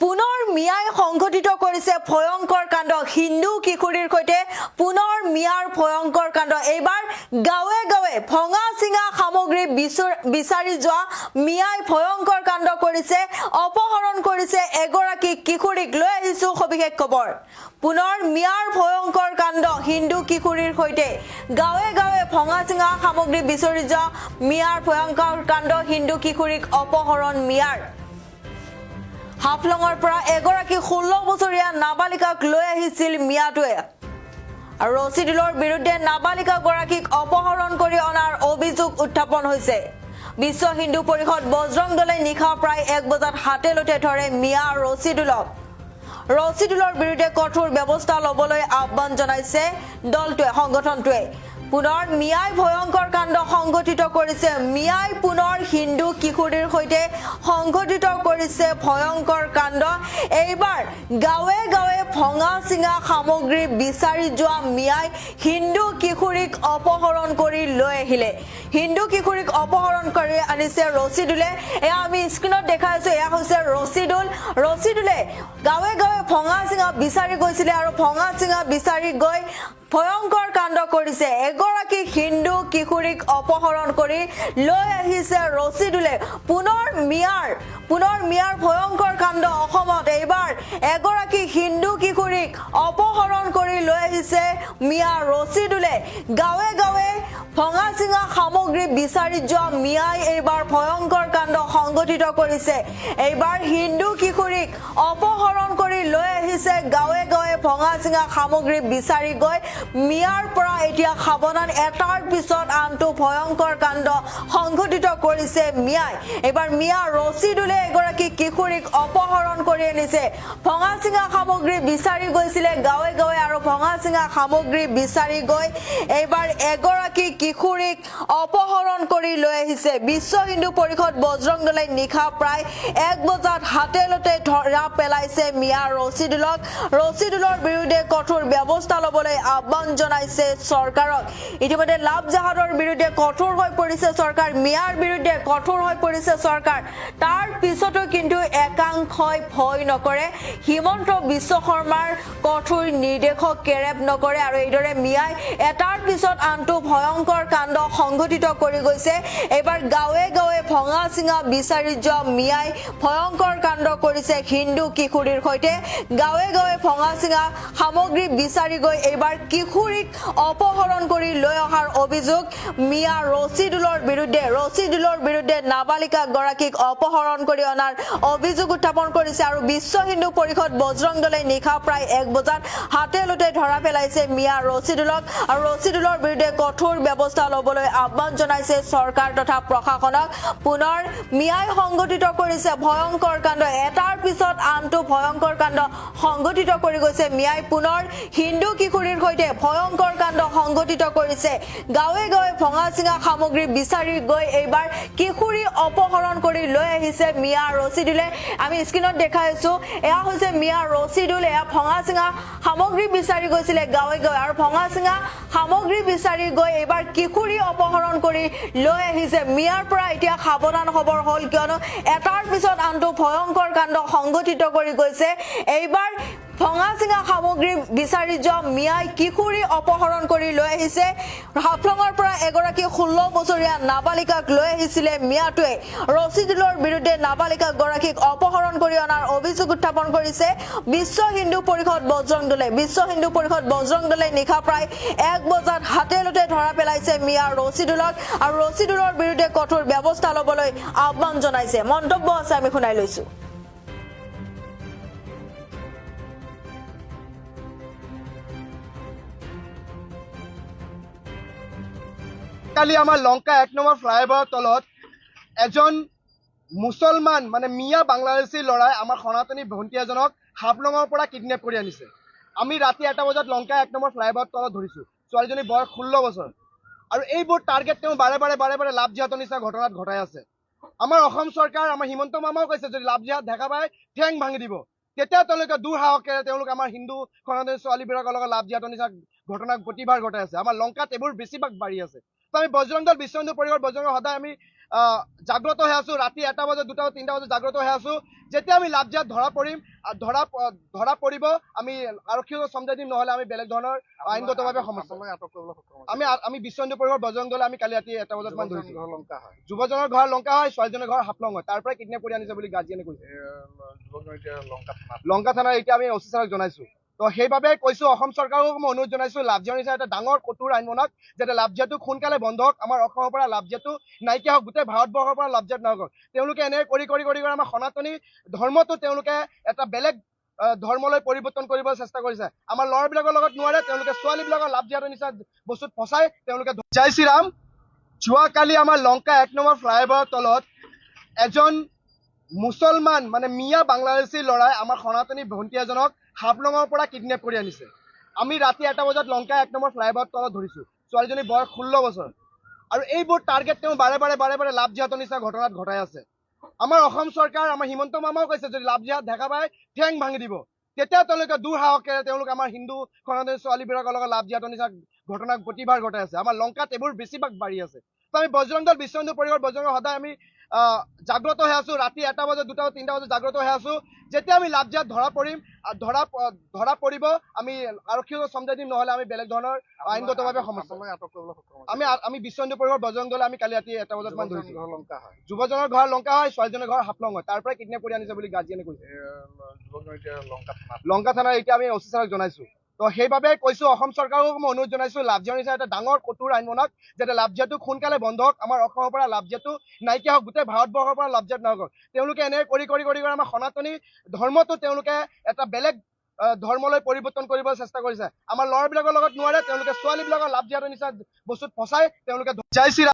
পুনৰ মিয়াই সংঘটিত কৰিছে ভয়ংকৰ কাণ্ড হিন্দু কিশোৰীৰ সৈতে পুনৰ মিয়াৰ ভয়ংকৰ কাণ্ড এইবাৰ গাঁৱে গাঁৱে ভঙা চিঙা সামগ্ৰী বিচাৰি যোৱা মিয়াই ভয়ংকৰ কাণ্ড কৰিছে অপহৰণ কৰিছে এগৰাকী কিশোৰীক লৈ আহিছো সবিশেষ খবৰ পুনৰ মিয়াৰ ভয়ংকৰ কাণ্ড হিন্দু কিশোৰীৰ সৈতে গাঁৱে গাঁৱে ভঙা চিঙা সামগ্ৰী বিচাৰি যোৱা মিয়াৰ ভয়ংকৰ কাণ্ড হিন্দু কিশোৰীক অপহৰণ মিয়াৰ হাফলঙৰ পৰা এগৰাকী 16 বছৰীয়া নাবালিকাক লৈ আহিছিল মিয়াটোৱে আৰু ৰচিদুলৰ বিৰুদ্ধে নাবালিকা গৰাকীক অপহৰণ কৰি অনাৰ অভিযোগ উত্থাপন হৈছে বিশ্ব হিন্দু পৰিষদ বজৰং দলে নিশা প্ৰায় 1 বজাত হাতেলতে ধৰে মিয়া ৰচিদুলৰ বিৰুদ্ধে কঠোৰ ব্যৱস্থা লবলৈ আহ্বান জনাইছে দলটোৱে সংগঠনটোৱে পুনৰ মিয়াই ভয়ংকৰ কাণ্ড সংঘটিত কৰিছে মিয়াই পুনৰ হিন্দু কিশোৰীৰ সৈতে সংঘটিত কৰিছে ভয়ংকৰ কাণ্ড এইবাৰ গাঁৱে গাঁৱে ভঙা চিঙা সামগ্ৰী বিচাৰি যোৱা মিয়াই হিন্দু কিশোৰীক অপহৰণ কৰি লৈ আহিলে হিন্দু কিশোৰীক অপহৰণ কৰি আনিছে ৰচিদুলে এয়া আমি স্ক্ৰীনত দেখাই আছো এয়া হৈছে ৰচিদুলে গাঁৱে গাঁৱে ভঙা চিঙা বিচাৰি গৈছিলে আৰু ভঙা চিঙা বিচাৰি গৈ ভয়ংকৰ কাণ্ড কৰিছে এগৰাকী হিন্দু কিশোৰীক অপহৰণ কৰি লৈ আহিছে ৰচিদুলে পুনৰ মিয়াৰ ভয়ংকৰ কাণ্ড অসমত এইবাৰ এগৰাকী হিন্দু কিশোৰীক অপহৰণ কৰি লৈ আহিছে মিয়া ৰচিদুলে গাঁৱে গাঁৱে ভঙা চিঙা সামগ্ৰী বিচাৰি যোৱা মিয়াই এইবাৰ ভয়ংকৰ কাণ্ড সংঘটিত কৰিছে এইবাৰ হিন্দু কিশোৰীক অপহৰণ কৰি লৈ আহিছে গাঁৱে গাঁৱে ভঙা চিঙা সামগ্ৰী বিচাৰি গৈ মিয়াৰ পৰা এতিয়া সাৱধান এটাৰ পিছত আনটো ভয়ংকৰ কাণ্ড সংঘটিত কৰিছে মিয়াই এবাৰ মিয়া ৰচিদুলে এগৰাকী কিশোৰীক অপহৰণ কৰি আনিছে ভঙা চিঙা সামগ্ৰী বিচাৰি গৈছিলে গাঁৱে গাঁৱে আৰু ভঙা চিঙা সামগ্ৰী বিচাৰি গৈ এইবাৰ এগৰাকী কিশোৰীক অপহৰণ কৰি লৈ আহিছে বিশ্ব হিন্দু পৰিষদ বজৰং দলে নিশা প্ৰায় 1 বজাত হাতেলতে ধৰা পেলাইছে মিয়া ৰচিদুলৰ বিৰুদ্ধে কঠোৰ ব্যৱস্থা লবলৈ আহ্বান জনাইছে চৰকাৰক ইতিমধ্যে লাভ জাহাদৰ বিৰুদ্ধে কঠোৰ হৈ পৰিছে চৰকাৰ মিয়াৰ বিৰুদ্ধে কঠোৰ হৈ পৰিছে চৰকাৰ তাৰ পিছতো কিন্তু একাংশই ভয় নকৰে হিমন্ত বিশ্ব শৰ্মাৰ কঠোৰ নিৰ্দেশক কেৰেপ নকৰে আৰু এইদৰে মিয়াই এটাৰ পিছত আনটো ভয়ংকৰ কাণ্ড সংঘটিত কৰি গৈছে এবাৰ গাঁৱে গাঁৱে ভঙা চিঙা বিচাৰি যোৱা মিয়াই ভয়ংকৰ কাণ্ড কৰিছে হিন্দু কিশোৰীৰ সৈতে গাঁৱে গাঁৱে ভঙা চিঙা সামগ্ৰী বিচাৰি গৈ এইবাৰ কিশোৰীক অপহৰণ কৰি লৈ অহাৰ অভিযোগ মিয়া ৰচিদুলৰ বিৰুদ্ধে নাবালিকা গৰাকীক অপহৰণ কৰি অনাৰ অভিযোগ উত্থাপন কৰিছে আৰু বিশ্ব হিন্দু পৰিষদ বজৰং দলে নিশা প্ৰায় 1 বজাত হাতেলতে ধৰা পেলাইছে মিয়া ৰচিদুলক আৰু ৰচিদুলৰ বিৰুদ্ধে কঠোৰ ব্যৱস্থা লবলৈ আহ্বান জনাইছে চৰকাৰ তথা প্ৰশাসনক পুনৰ মিয়াই সংঘটিত কৰিছে ভয়ংকৰ কাণ্ড এটাৰ পিছত আনটো ভয়ংকৰ কাণ্ড সংঘটিত কৰি গৈছে মিয়াই পুনৰ হিন্দু কিশোৰীৰ সৈতে ভয়ংকৰ কাণ্ড সংঘটিত কৰিছে গাঁৱে গাঁৱে ভঙা চিঙা সামগ্ৰী বিচাৰি গৈ এইবাৰ কিশোৰী অপহৰণ কৰি লৈ আহিছে মিয়া ৰচিদুলে আমি স্ক্ৰীনত দেখাইছো এয়া হৈছে মিয়া ৰচিদুল এয়া ভঙা চিঙা সামগ্ৰী বিচাৰি গৈছিলে গাঁৱে গাঁৱে আৰু ভঙা চিঙা সামগ্ৰী বিচাৰি গৈ এইবাৰ কিশোৰী অপহৰণ কৰি লৈ আহিছে মিয়াৰ পৰা এতিয়া সাৱধান খবৰ হল কিয়নো এটাৰ পিছত আনটো ভয়ংকৰ কাণ্ড সংঘটিত কৰি গৈছে এইবাৰ ভঙা চিঙা সামগ্ৰী বিচাৰি যোৱা মিয়াই কিশোৰী অপহৰণ কৰি লৈ আহিছে হাফলঙৰ পৰা এগৰাকী 16 বছৰীয়া নাবালিকাক লৈ আহিছিলে মিয়াটোৱে ৰচিদুলৰ বিৰুদ্ধে নাবালিকা গৰাকীক অপহৰণ কৰি অনাৰ অভিযোগ উত্থাপন কৰিছে বিশ্ব হিন্দু পৰিষদ বজৰং দলে নিশা প্ৰায় 1 বজাত হাতেলতে ধৰা পেলাইছে মিয়া ৰচিদুলক আৰু ৰচিদুলৰ বিৰুদ্ধে কঠোৰ ব্যৱস্থা লবলৈ আহ্বান জনাইছে মন্তব্য আছে আমি শুনাই লৈছো কালি আমাৰ লংকা 1 নম্বৰ ফ্লাইঅভাৰৰ তলত এজন মুছলমান মানে মিয়া বাংলাদেশী ল'ৰাই আমাৰ সনাতনী ভণ্টি এজনক হাফলঙৰ পৰা কিডনেপ কৰি আনিছে আমি ৰাতি 1 বজাত লংকা 1 নম্বৰ ফ্লাইঅভাৰৰ তলত ধৰিছো ছোৱালীজনী বয়স 16 বছৰ আৰু এইবোৰ টাৰ্গেট তেওঁ বাৰে বাৰে লাভ জিহাদৰ নিচিনা ঘটনাত ঘটাই আছে আমাৰ অসম চৰকাৰ আমাৰ হিমন্ত মামাও কৈছে যদি লাভ জিহাদ দেখা পায় ঠেং ভাঙি দিব তেতিয়া তেওঁলোকে দূৰ সাহসেৰে তেওঁলোক আমাৰ হিন্দু সনাতনী ছোৱালীবিলাকৰ লগত লাভ জিহাদৰ নিচিনা ঘটনা প্ৰতিবাৰ ঘটাই আছে আমাৰ লংকাত এইবোৰ বেছিভাগ বাঢ়ি আছে আমি বজৰং দল বিশ্ব হিন্দু পৰিষদ বজৰং সদায় আমি জাগ্ৰত হৈ আছো। ৰাতি 1টা বজাত 2টা বজাত 3টা বজাত জাগ্ৰত হৈ আছো। যেতিয়া আমি লাভজিয়াত ধৰা পৰিম, ধৰা পৰিব, আমি আৰক্ষীক চমজাই দিম, নহ'লে আমি বেলেগ ধৰণৰ আইনগতভাৱে সমস্যা আমি বিশ্ব হিন্দু পৰিষদ বজৰং দলে আমি কালি ৰাতি 1টা বজাত মান ধৰিছো। যুৱজনৰ ঘৰ লংকা হয়, ছোৱালীজনৰ ঘৰ হাফলং হয়। তাৰ পৰাই কিডনেপ কৰি আনিছে বুলি গাৰ্জিয়ানে কৈছে। লংকা থানাৰ এতিয়া আমি অচি ছাৰক জনাইছো। তো সেইবাবে কৈছো, অসম চৰকাৰক মই অনুৰোধ জনাইছো, লাভজিয়া নিচিনা এটা ডাঙৰ কঠোৰ আইন বনাওক, যাতে লাভজিয়াটো সোনকালে বন্ধ হওক, আমাৰ অসমৰ পৰা লাভজিয়াটো নাইকিয়া হওক, গোটেই ভাৰতবৰ্ষৰ পৰা লাভজিয়াত নহওক। তেওঁলোকে এনে কৰি আমাৰ সনাতনী ধৰ্মটো তেওঁলোকে এটা বেলেগ ধৰ্মলৈ পৰিৱৰ্তন কৰিবলৈ চেষ্টা কৰিছে। আমাৰ ল'ৰাবিলাকৰ লগত নোৱাৰে, তেওঁলোকে ছোৱালীবিলাকৰ লাভজিয়াতৰ নিচিনা বস্তুত ফচাই তেওঁলোকে। জয় শ্ৰীৰাম। যোৱাকালি আমাৰ লংকা 1 নম্বৰ ফ্লাইঅভাৰৰ তলত এজন মুছলমান মানে মিয়া বাংলাদেশী ল'ৰাই আমাৰ সনাতনী ভণ্টি এজনক হাফলঙৰ পৰা কিডনেপ কৰি আনিছে। আমি ৰাতি 1টা বজাত লংকা 1 নম্বৰ ফ্লাইঅভাৰৰ তলত ধৰিছো। ছোৱালীজনীৰ বয়স 16 বছৰ। আৰু এইবোৰ টাৰ্গেট তেওঁ বাৰে বাৰে লাভজিহাতৰ নিচিনা ঘটনাত ঘটাই আছে। আমাৰ অসম চৰকাৰ, আমাৰ হিমন্ত মামাও কৈছে, যদি লাভজিহাত দেখা পায় ঠেং ভাঙি দিব। তেতিয়া তেওঁলোকে দুঃসাহসেৰে তেওঁলোকে আমাৰ হিন্দু সনাতনী ছোৱালীবিলাকৰ লগত লাভজিহাতৰ নিচিনা ঘটনা প্ৰতিবাৰ ঘটাই আছে। আমাৰ লংকাত এইবোৰ বেছিভাগ বাঢ়ি আছে। তো আমি বজৰং দল, বিশ্ব হিন্দু পৰিষদ বজৰং সদায় আমি জাগ্ৰত হৈ আছো। ৰাতি 1টা বজাত 2টা বজাত 3টা বজাত জাগ্ৰত হৈ আছো। যেতিয়া আমি লাভজিহাত ধৰা পৰিম, ধৰা পৰিব, আমি আৰক্ষীক চমজাই দিম, নহ'লে আমি বেলেগ ধৰণৰ আইনগতভাৱে সমস্যা আমি বিশ্ব হিন্দু পৰিষদ বজৰং দলে আমি কালি ৰাতি 1টা বজাত মান ধৰিছো। যুৱজনৰ ঘৰ লংকা হয়, ছোৱালীজনৰ ঘৰ হাফলং হয়। তাৰ পৰাই কিডনেপ কৰি আনিছে বুলি গাৰ্জিয়ানে কৈছে। লংকা থানাৰ এতিয়া আমি অচি ছাৰক জনাইছো। তো সেইবাবে কৈছো, অসম চৰকাৰক মই অনুৰোধ জনাইছো, লাভজিয়া নিচিনা এটা ডাঙৰ কঠোৰ আইন বনাওক, যাতে লাভজিয়াটো সোনকালে বন্ধ হওক, আমাৰ অসমৰ পৰা লাভজিয়াটো নাইকিয়া হওক, গোটেই ভাৰতবৰ্ষৰ পৰা লাভজিয়াত নহওক। তেওঁলোকে এনে কৰি আমাৰ সনাতনী ধৰ্মটো তেওঁলোকে এটা বেলেগ ধৰ্মলৈ পৰিৱৰ্তন কৰিবলৈ চেষ্টা কৰিছে। আমাৰ ল'ৰাবিলাকৰ লগত নোৱাৰে, তেওঁলোকে ছোৱালীবিলাকৰ লাভজিয়াতৰ নিচিনা বস্তুত ফচাই তেওঁলোকে। জয় শ্ৰীৰাম।